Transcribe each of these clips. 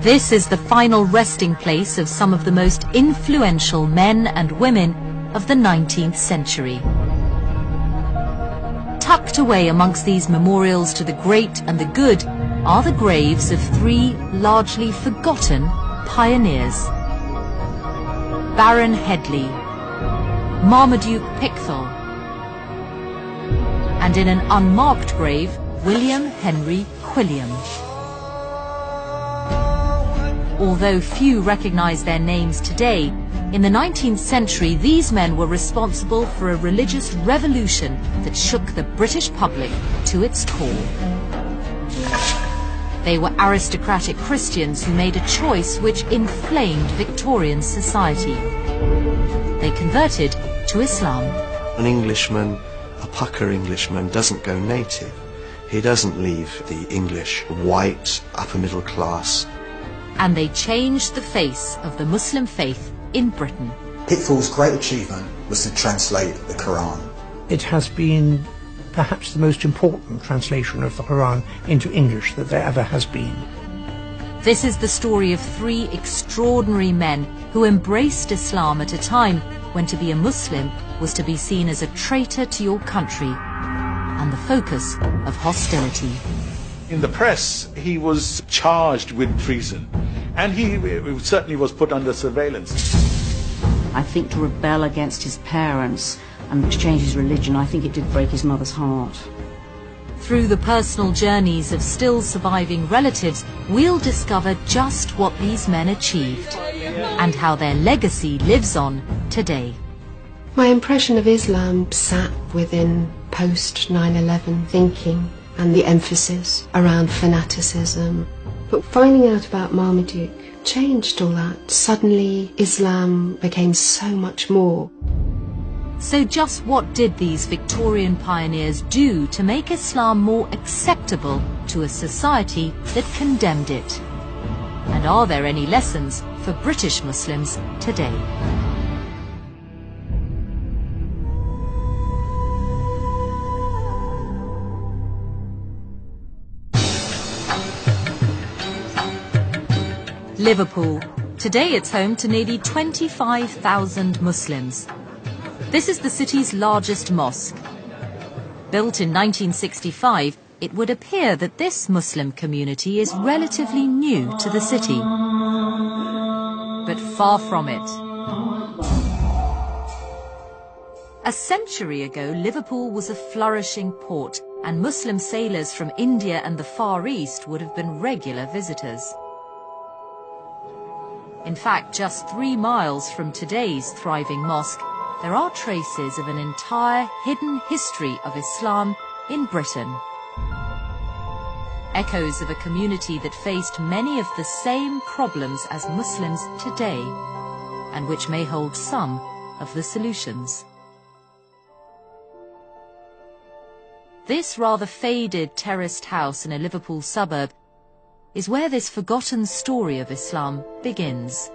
This is the final resting place of some of the most influential men and women of the 19th century. Tucked away amongst these memorials to the great and the good are the graves of three largely forgotten pioneers. Baron Headley, Marmaduke Pickthall, and in an unmarked grave, William Henry Quilliam. Although few recognize their names today, in the 19th century these men were responsible for a religious revolution that shook the British public to its core. They were aristocratic Christians who made a choice which inflamed Victorian society. They converted to Islam. An Englishman, a pucker Englishman, doesn't go native. He doesn't leave the English white, upper middle class. And they changed the face of the Muslim faith in Britain. Pickthall's great achievement was to translate the Quran. It has been perhaps the most important translation of the Quran into English that there ever has been. This is the story of three extraordinary men who embraced Islam at a time when to be a Muslim was to be seen as a traitor to your country and the focus of hostility. In the press, he was charged with treason, and he certainly was put under surveillance. I think to rebel against his parents and to change his religion, I think it did break his mother's heart. Through the personal journeys of still surviving relatives, we'll discover just what these men achieved and how their legacy lives on today. My impression of Islam sat within post 9/11 thinking and the emphasis around fanaticism. But finding out about Marmaduke changed all that. Suddenly Islam became so much more. So just what did these Victorian pioneers do to make Islam more acceptable to a society that condemned it? And are there any lessons for British Muslims today? Liverpool. Today it's home to nearly 25,000 Muslims. This is the city's largest mosque. Built in 1965, it would appear that this Muslim community is relatively new to the city. But far from it. A century ago, Liverpool was a flourishing port, and Muslim sailors from India and the Far East would have been regular visitors. In fact, just 3 miles from today's thriving mosque, there are traces of an entire hidden history of Islam in Britain. Echoes of a community that faced many of the same problems as Muslims today, and which may hold some of the solutions. This rather faded terraced house in a Liverpool suburb is where this forgotten story of Islam begins.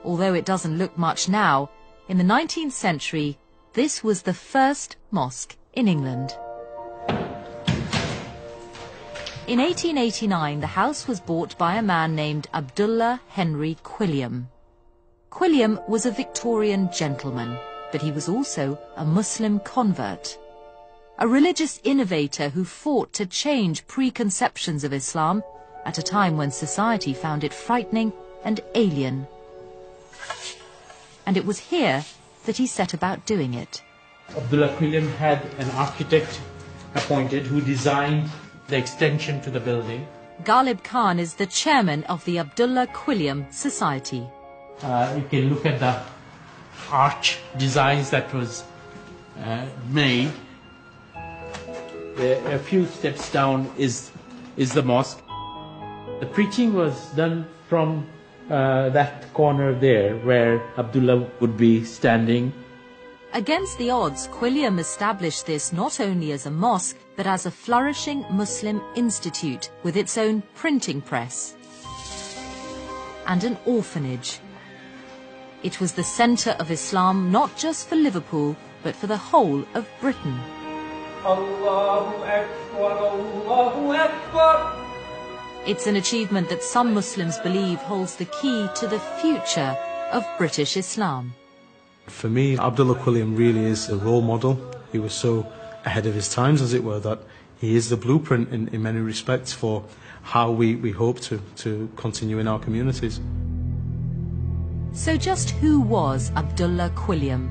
Although it doesn't look much now, in the 19th century, this was the first mosque in England. In 1889, the house was bought by a man named Abdullah Henry Quilliam. Quilliam was a Victorian gentleman, but he was also a Muslim convert. A religious innovator who fought to change preconceptions of Islam at a time when society found it frightening and alien. And it was here that he set about doing it. Abdullah Quilliam had an architect appointed who designed the extension to the building. Ghalib Khan is the chairman of the Abdullah Quilliam Society. You can look at the arch designs that was made. A few steps down is the mosque. The preaching was done from that corner there where Abdullah would be standing. Against the odds, Quilliam established this not only as a mosque, but as a flourishing Muslim institute with its own printing press and an orphanage. It was the centre of Islam not just for Liverpool, but for the whole of Britain. Allahu Akbar, Allahu Akbar. It's an achievement that some Muslims believe holds the key to the future of British Islam. For me, Abdullah Quilliam really is a role model. He was so ahead of his times, as it were, that he is the blueprint in many respects for how we hope to continue in our communities. So just who was Abdullah Quilliam?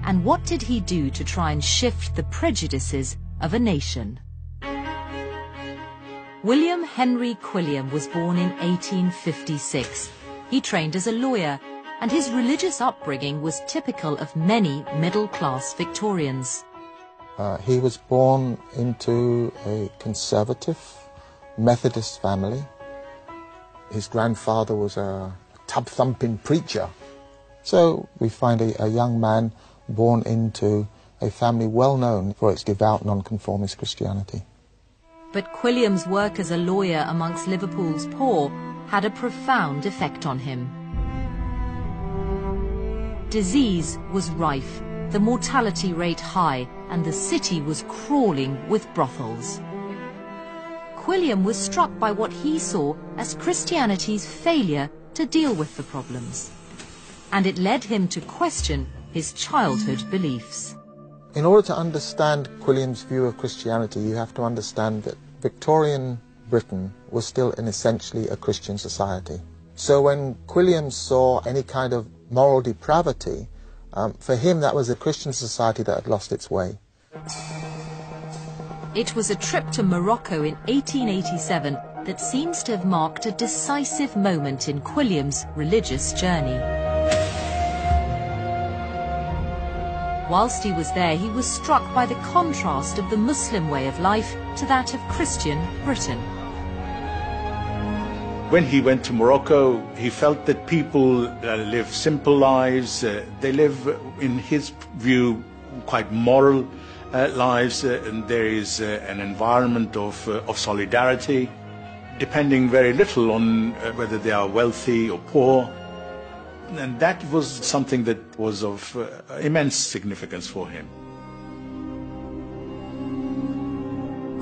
And what did he do to try and shift the prejudices of a nation? William Henry Quilliam was born in 1856. He trained as a lawyer, and his religious upbringing was typical of many middle-class Victorians. He was born into a conservative Methodist family. His grandfather was a tub-thumping preacher. So we find a young man born into a family well known for its devout nonconformist Christianity. But Quilliam's work as a lawyer amongst Liverpool's poor had a profound effect on him. Disease was rife, the mortality rate high, and the city was crawling with brothels. Quilliam was struck by what he saw as Christianity's failure to deal with the problems, and it led him to question his childhood beliefs. In order to understand Quilliam's view of Christianity, you have to understand that Victorian Britain was still essentially a Christian society. So when Quilliam saw any kind of moral depravity, for him that was a Christian society that had lost its way. It was a trip to Morocco in 1887 that seems to have marked a decisive moment in Quilliam's religious journey. Whilst he was there, he was struck by the contrast of the Muslim way of life to that of Christian Britain. When he went to Morocco, he felt that people live simple lives. They live, in his view, quite moral lives, and there is an environment of solidarity, depending very little on whether they are wealthy or poor. And that was something that was of immense significance for him.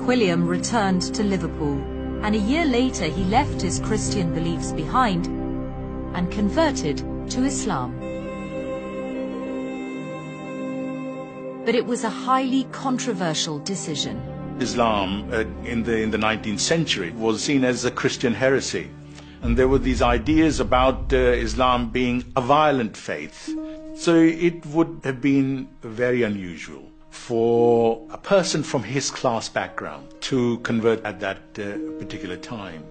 Quilliam returned to Liverpool, and a year later he left his Christian beliefs behind and converted to Islam. But it was a highly controversial decision. Islam in the 19th century was seen as a Christian heresy. And there were these ideas about Islam being a violent faith. So it would have been very unusual for a person from his class background to convert at that particular time.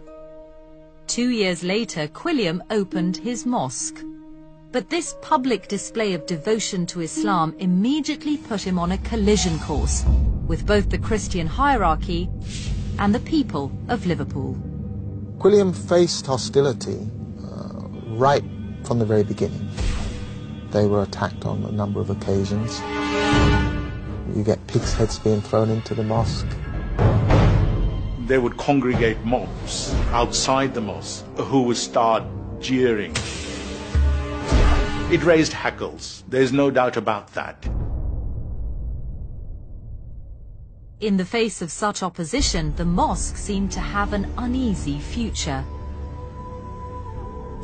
2 years later, Quilliam opened his mosque. But this public display of devotion to Islam immediately put him on a collision course with both the Christian hierarchy and the people of Liverpool. Quilliam faced hostility right from the very beginning. They were attacked on a number of occasions. You get pigs' heads being thrown into the mosque. They would congregate mobs outside the mosque who would start jeering. It raised hackles. There's no doubt about that. In the face of such opposition, the mosque seemed to have an uneasy future.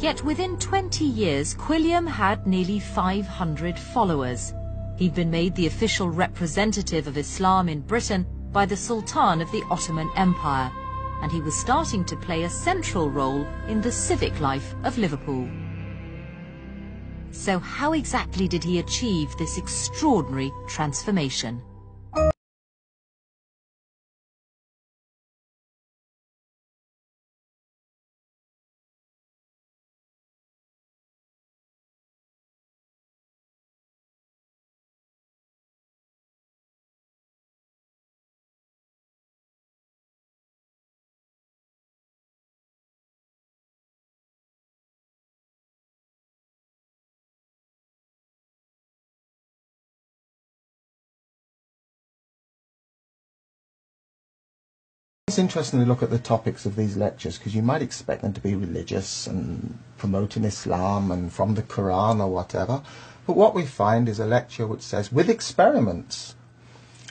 Yet within 20 years, Quilliam had nearly 500 followers. He'd been made the official representative of Islam in Britain by the Sultan of the Ottoman Empire, and he was starting to play a central role in the civic life of Liverpool. So how exactly did he achieve this extraordinary transformation? It's interesting to look at the topics of these lectures because you might expect them to be religious and promoting Islam and from the Quran or whatever. But what we find is a lecture which says, with experiments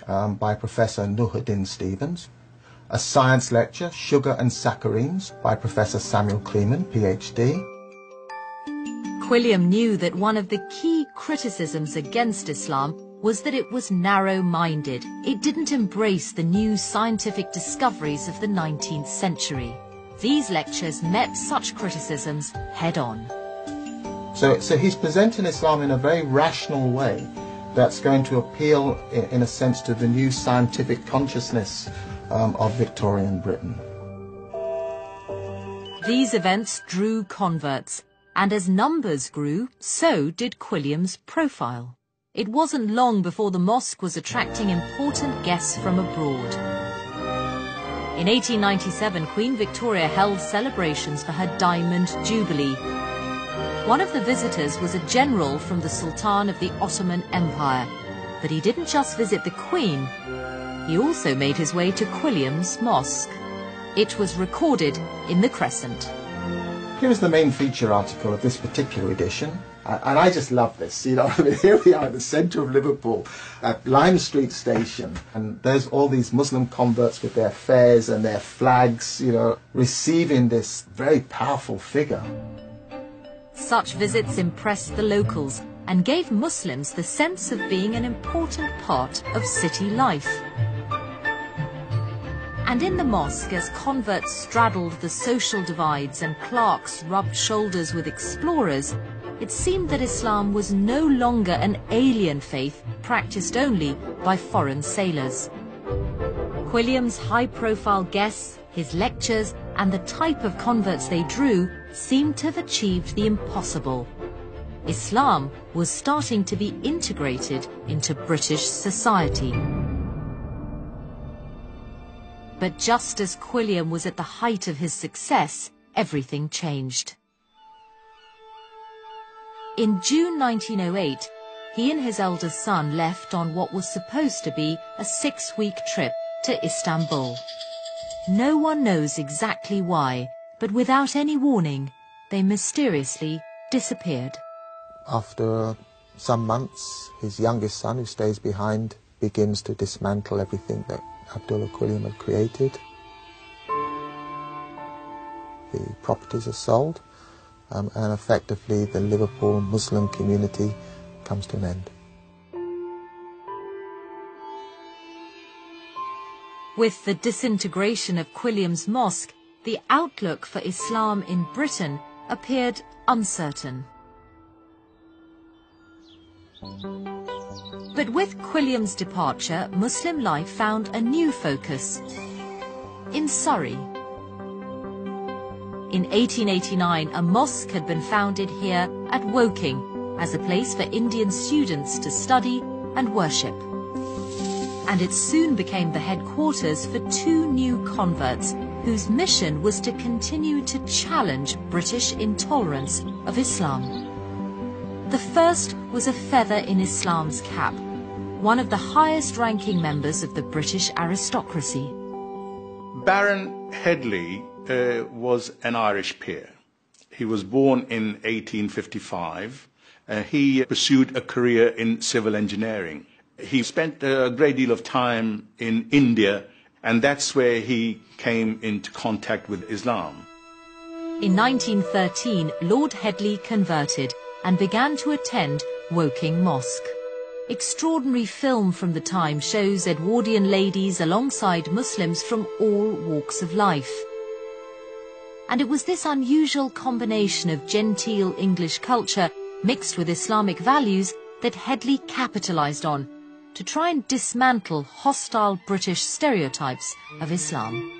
by Professor Nuhuddin Stevens, a science lecture, Sugar and Saccharines, by Professor Samuel Kleeman, PhD. Quilliam knew that one of the key criticisms against Islam was that it was narrow-minded. It didn't embrace the new scientific discoveries of the 19th century. These lectures met such criticisms head-on. So he's presenting Islam in a very rational way that's going to appeal, in a sense, to the new scientific consciousness of Victorian Britain. These events drew converts, and as numbers grew, so did Quilliam's profile. It wasn't long before the mosque was attracting important guests from abroad. In 1897, Queen Victoria held celebrations for her Diamond Jubilee. One of the visitors was a general from the Sultan of the Ottoman Empire. But he didn't just visit the Queen, he also made his way to Quilliam's mosque. It was recorded in the Crescent. Here's the main feature article of this particular edition. And I just love this, you know. I mean, here we are in the centre of Liverpool at Lime Street Station, and there's all these Muslim converts with their fairs and their flags, you know, receiving this very powerful figure. Such visits impressed the locals and gave Muslims the sense of being an important part of city life. And in the mosque, as converts straddled the social divides and clerks rubbed shoulders with explorers, it seemed that Islam was no longer an alien faith practiced only by foreign sailors. Quilliam's high-profile guests, his lectures, and the type of converts they drew seemed to have achieved the impossible. Islam was starting to be integrated into British society. But just as Quilliam was at the height of his success, everything changed. In June 1908, he and his eldest son left on what was supposed to be a 6-week trip to Istanbul. No one knows exactly why, but without any warning, they mysteriously disappeared. After some months, his youngest son, who stays behind, begins to dismantle everything that Abdullah Quilliam had created. The properties are sold, and effectively the Liverpool Muslim community comes to an end. With the disintegration of Quilliam's mosque, the outlook for Islam in Britain appeared uncertain. But with Quilliam's departure, Muslim life found a new focus in Surrey. In 1889, a mosque had been founded here at Woking as a place for Indian students to study and worship. And it soon became the headquarters for 2 new converts whose mission was to continue to challenge British intolerance of Islam. The first was a feather in Islam's cap, one of the highest-ranking members of the British aristocracy. Baron Headley was an Irish peer. He was born in 1855. He pursued a career in civil engineering. He spent a great deal of time in India, and that's where he came into contact with Islam. In 1913, Lord Headley converted and began to attend Woking Mosque. Extraordinary film from the time shows Edwardian ladies alongside Muslims from all walks of life. And it was this unusual combination of genteel English culture mixed with Islamic values that Headley capitalized on to try and dismantle hostile British stereotypes of Islam.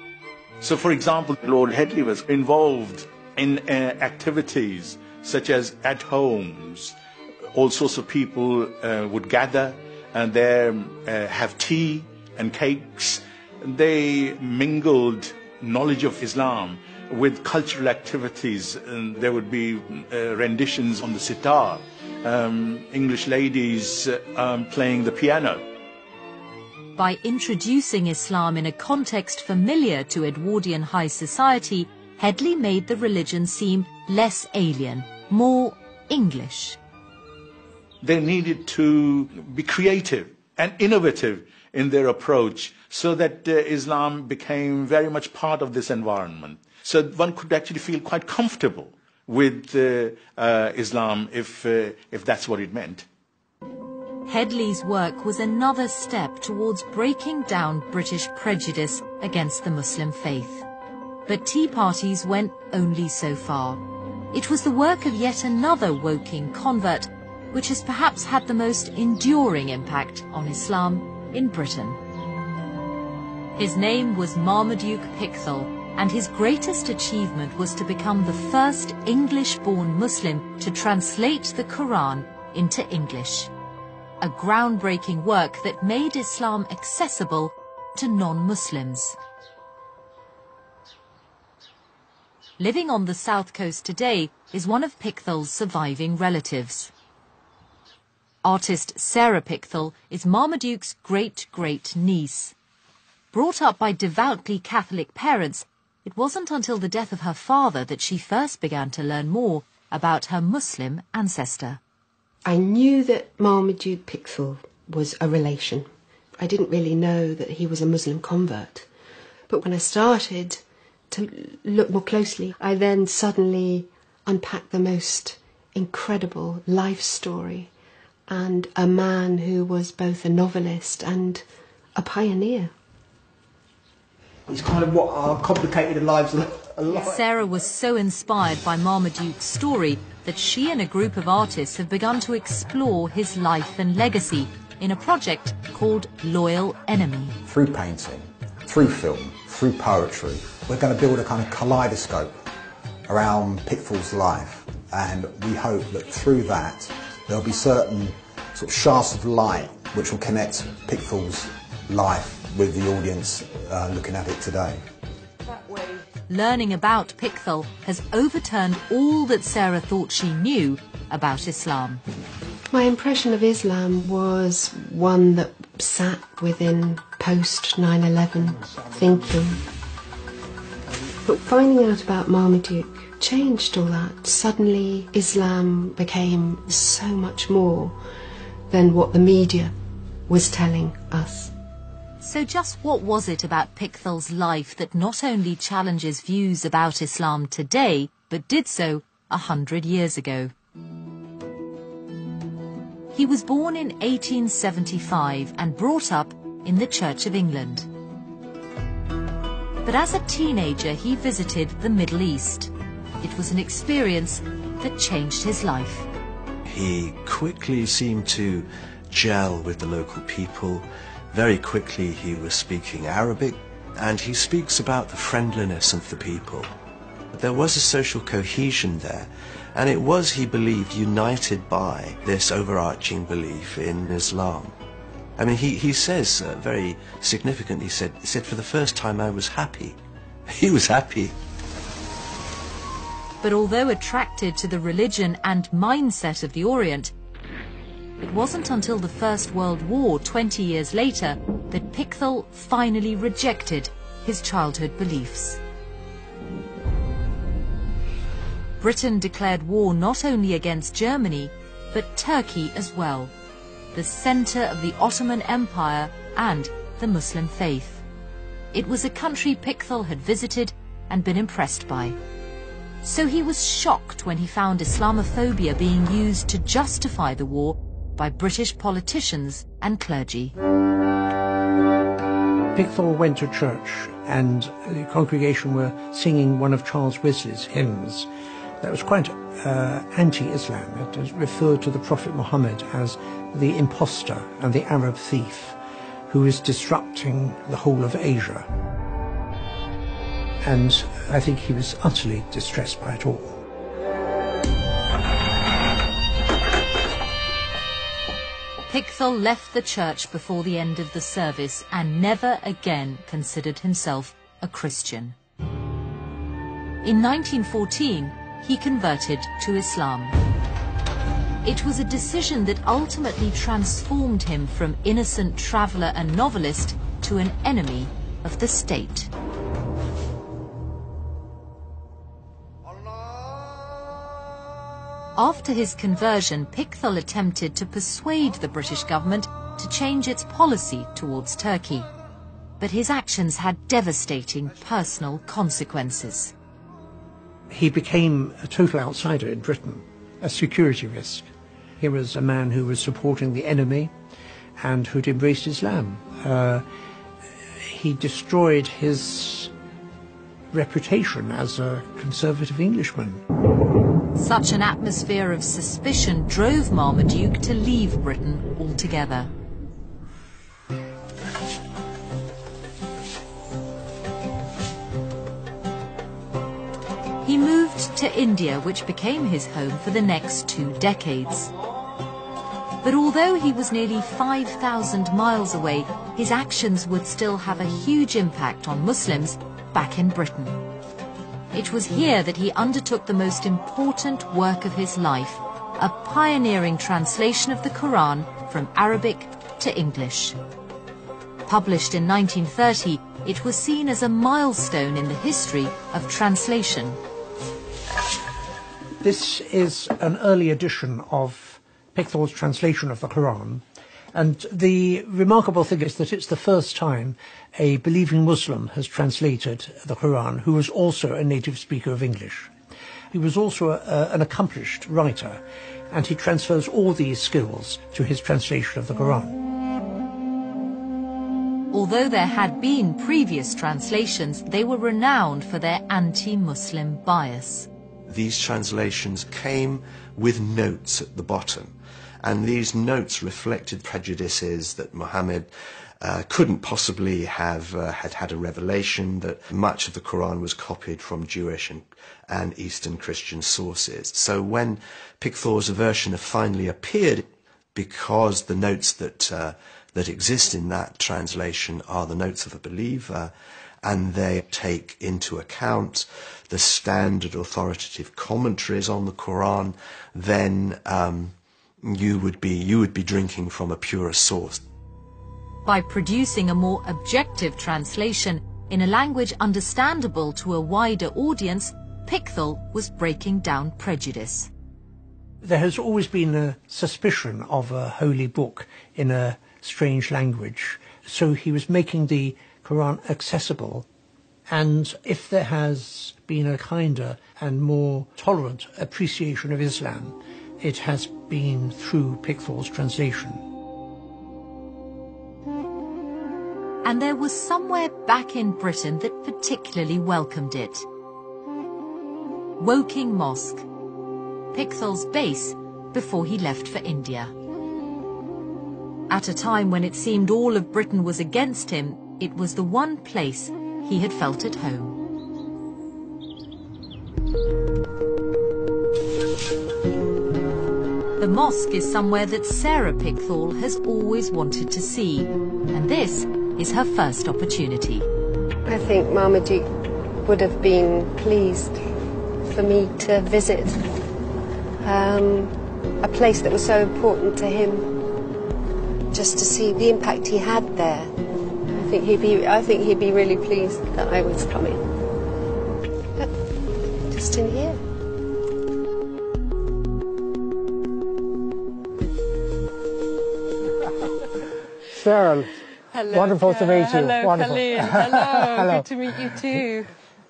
So, for example, Lord Headley was involved in activities such as at homes. All sorts of people would gather and there have tea and cakes. They mingled knowledge of Islam with cultural activities, and there would be renditions on the sitar, English ladies playing the piano. By introducing Islam in a context familiar to Edwardian high society, Headley made the religion seem less alien, more English. They needed to be creative and innovative in their approach, so that Islam became very much part of this environment. So one could actually feel quite comfortable with Islam if that's what it meant. Headley's work was another step towards breaking down British prejudice against the Muslim faith. But tea parties went only so far. It was the work of yet another Woking convert which has perhaps had the most enduring impact on Islam in Britain. His name was Marmaduke Pickthall, and his greatest achievement was to become the first English-born Muslim to translate the Quran into English. A groundbreaking work that made Islam accessible to non-Muslims. Living on the south coast today is one of Pickthall's surviving relatives. Artist Sarah Pickthall is Marmaduke's great-great-niece. Brought up by devoutly Catholic parents, it wasn't until the death of her father that she first began to learn more about her Muslim ancestor. I knew that Marmaduke Pickthall was a relation. I didn't really know that he was a Muslim convert. But when I started to look more closely, I then suddenly unpacked the most incredible life story, and a man who was both a novelist and a pioneer. It's kind of what complicated the lives a lot. Sarah was so inspired by Marmaduke's story that she and a group of artists have begun to explore his life and legacy in a project called Loyal Enemy. Through painting, through film, through poetry, we're going to build a kind of kaleidoscope around Pickthall's life, and we hope that through that there'll be certain sort of shafts of light which will connect Pickthall's life with the audience looking at it today. Learning about Pickthall has overturned all that Sarah thought she knew about Islam. My impression of Islam was one that sat within post 9/11 thinking. But finding out about Marmaduke changed all that. Suddenly Islam became so much more than what the media was telling us. So just what was it about Pickthall's life that not only challenges views about Islam today, but did so 100 years ago? He was born in 1875 and brought up in the Church of England. But as a teenager, he visited the Middle East. It was an experience that changed his life. He quickly seemed to gel with the local people. Very quickly he was speaking Arabic, and he speaks about the friendliness of the people. There was a social cohesion there, and it was, he believed, united by this overarching belief in Islam. I mean, he says very significantly, he said, for the first time I was happy. He was happy. But although attracted to the religion and mindset of the Orient, it wasn't until the First World War 20 years later that Pickthall finally rejected his childhood beliefs. Britain declared war not only against Germany, but Turkey as well, the centre of the Ottoman Empire and the Muslim faith. It was a country Pickthall had visited and been impressed by. So he was shocked when he found Islamophobia being used to justify the war by British politicians and clergy. Pickthall went to church, and the congregation were singing one of Charles Wesley's hymns that was quite anti-Islam. It referred to the Prophet Muhammad as the impostor and the Arab thief who is disrupting the whole of Asia. And I think he was utterly distressed by it all. Pickthall left the church before the end of the service and never again considered himself a Christian. In 1914, he converted to Islam. It was a decision that ultimately transformed him from innocent traveller and novelist to an enemy of the state. After his conversion, Pickthall attempted to persuade the British government to change its policy towards Turkey. But his actions had devastating personal consequences. He became a total outsider in Britain, a security risk. He was a man who was supporting the enemy and who'd embraced Islam. He destroyed his reputation as a conservative Englishman. Such an atmosphere of suspicion drove Marmaduke to leave Britain altogether. He moved to India, which became his home for the next 2 decades. But although he was nearly 5,000 miles away, his actions would still have a huge impact on Muslims back in Britain. It was here that he undertook the most important work of his life, a pioneering translation of the Quran from Arabic to English. Published in 1930, it was seen as a milestone in the history of translation. This is an early edition of Pickthall's translation of the Quran, and the remarkable thing is that it's the first time a believing Muslim has translated the Quran who was also a native speaker of English. He was also an accomplished writer, and he transfers all these skills to his translation of the Quran. Although there had been previous translations, they were renowned for their anti-Muslim bias. These translations came with notes at the bottom, and these notes reflected prejudices that Muhammad couldn't possibly have had a revelation, that much of the Quran was copied from Jewish and Eastern Christian sources. So when Pickthall's version finally appeared, because the notes that exist in that translation are the notes of a believer, and they take into account the standard authoritative commentaries on the Quran, then you would be drinking from a purer source. By producing a more objective translation in a language understandable to a wider audience, Pickthall was breaking down prejudice. There has always been a suspicion of a holy book in a strange language, so he was making the Quran accessible. And if there has been a kinder and more tolerant appreciation of Islam, it has been through Pickthall's translation. And there was somewhere back in Britain that particularly welcomed it. Woking Mosque, Pickthall's base before he left for India. At a time when it seemed all of Britain was against him, it was the one place he had felt at home. The mosque is somewhere that Sarah Pickthall has always wanted to see, and this is her first opportunity. I think Marmaduke would have been pleased for me to visit a place that was so important to him, just to see the impact he had there. I think he'd be really pleased that I was coming. But just in here. Sarah, hello, wonderful to meet you. Hello, wonderful. Khalil. Hello. Hello. Good to meet you too.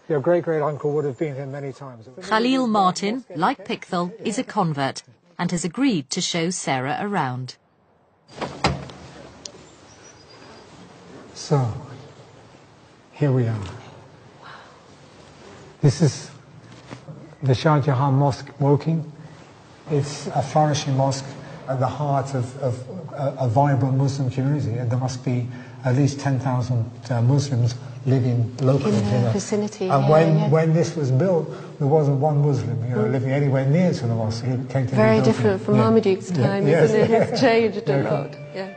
Your great-great-uncle would have been here many times. Khalil Martin, like Pickthall, is a convert and has agreed to show Sarah around. So, here we are. This is the Shah Jahan Mosque, Woking. It's a flourishing mosque at the heart of a vibrant Muslim community, and there must be at least 10,000 Muslims living locally in the here. vicinity. And when this was built, there wasn't one Muslim, living anywhere near to the mosque. It came to Very different from Marmaduke's time, yes. isn't it? It's changed a lot. Yeah.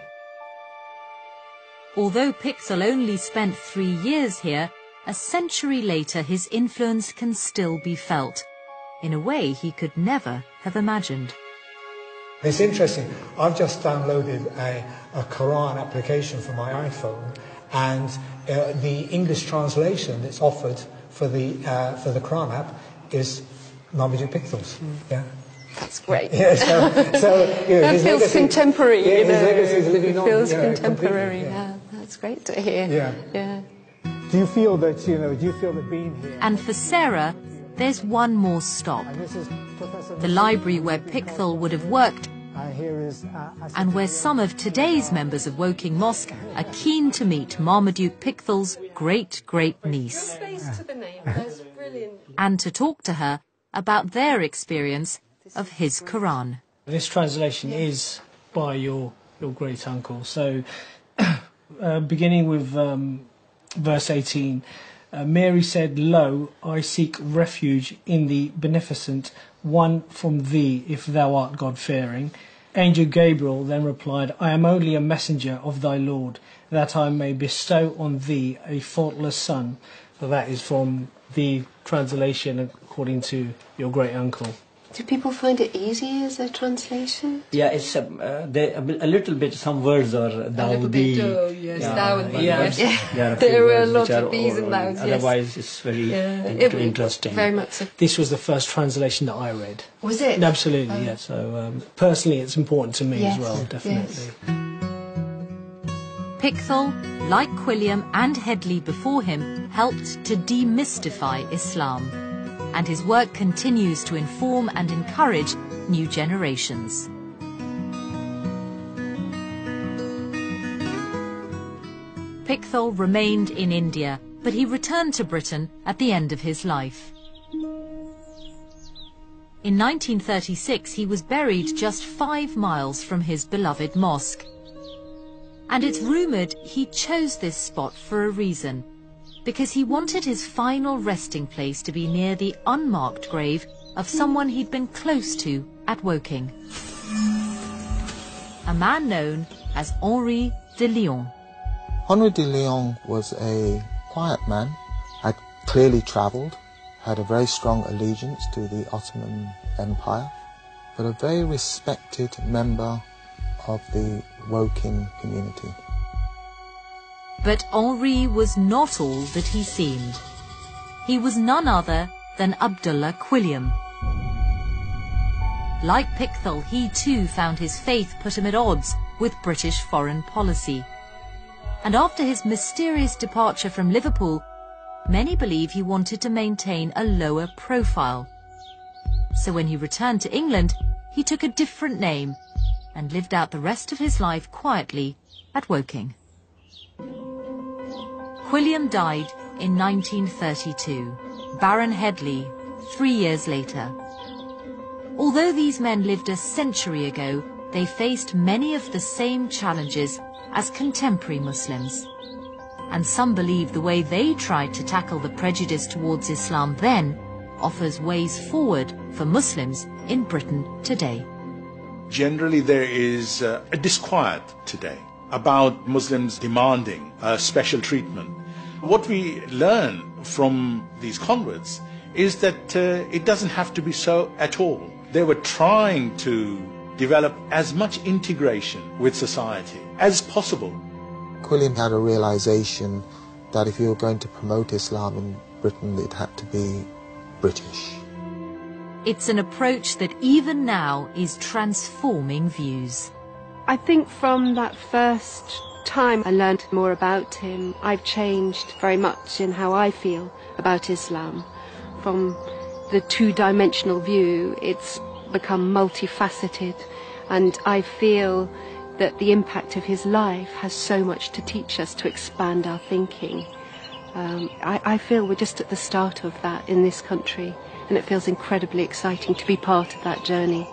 Although Pickthall only spent 3 years here, a century later his influence can still be felt, in a way he could never have imagined. It's interesting. I've just downloaded a Quran application for my iPhone, and the English translation that's offered for the Quran app is Marmaduke Pickthall's. Yeah, That's great. Yeah, so that his feels legacy, contemporary. Yeah, you know, his legacy is living on. feels Yeah, contemporary. completely, Yeah, that's great to hear. Yeah. Do you feel that being here? And for Sarah, there's one more stop. The library where Pickthall would have worked, and where some of today's members of Woking Mosque are keen to meet Marmaduke Pickthall's great-great-niece, and to talk to her about their experience of his Quran. This translation is by your great uncle. So, beginning with verse 18, Mary said, "Lo, I seek refuge in the beneficent one from thee, if thou art God-fearing." Angel Gabriel then replied, "I am only a messenger of thy Lord, that I may bestow on thee a faultless son." So that is from the translation according to your great uncle. Do people find it easy as a translation? Yeah, it's a little bit. Some words are Dawoodi. Yes, Dawoodi. Yeah. There were a lot of these and thous. Otherwise, it's very interesting. Very much so. This was the first translation that I read. Was it? Absolutely, yeah. So personally, it's important to me as well, definitely. Yes. Pickthall, like Quilliam and Headley before him, helped to demystify Islam, and his work continues to inform and encourage new generations. Pickthall remained in India, but he returned to Britain at the end of his life. In 1936, he was buried just 5 miles from his beloved mosque. And it's rumoured he chose this spot for a reason, because he wanted his final resting place to be near the unmarked grave of someone he'd been close to at Woking. A man known as Henri de Lyon. Henri de Lyon was a quiet man, had clearly travelled, had a very strong allegiance to the Ottoman Empire, but a very respected member of the Woking community. But Henri was not all that he seemed. He was none other than Abdullah Quilliam. Like Pickthall, he too found his faith put him at odds with British foreign policy. And after his mysterious departure from Liverpool, many believe he wanted to maintain a lower profile. So when he returned to England, he took a different name and lived out the rest of his life quietly at Woking. Quilliam died in 1932, Baron Headley 3 years later. Although these men lived a century ago, they faced many of the same challenges as contemporary Muslims. And some believe the way they tried to tackle the prejudice towards Islam then offers ways forward for Muslims in Britain today. Generally, there is a disquiet today about Muslims demanding special treatment. What we learn from these converts is that it doesn't have to be so at all. They were trying to develop as much integration with society as possible. Quilliam had a realization that if you were going to promote Islam in Britain, it had to be British. It's an approach that even now is transforming views. I think from that first time I learned more about him, I've changed very much in how I feel about Islam. From the two-dimensional view, it's become multifaceted, and I feel that the impact of his life has so much to teach us, to expand our thinking. I feel we're just at the start of that in this country, and it feels incredibly exciting to be part of that journey.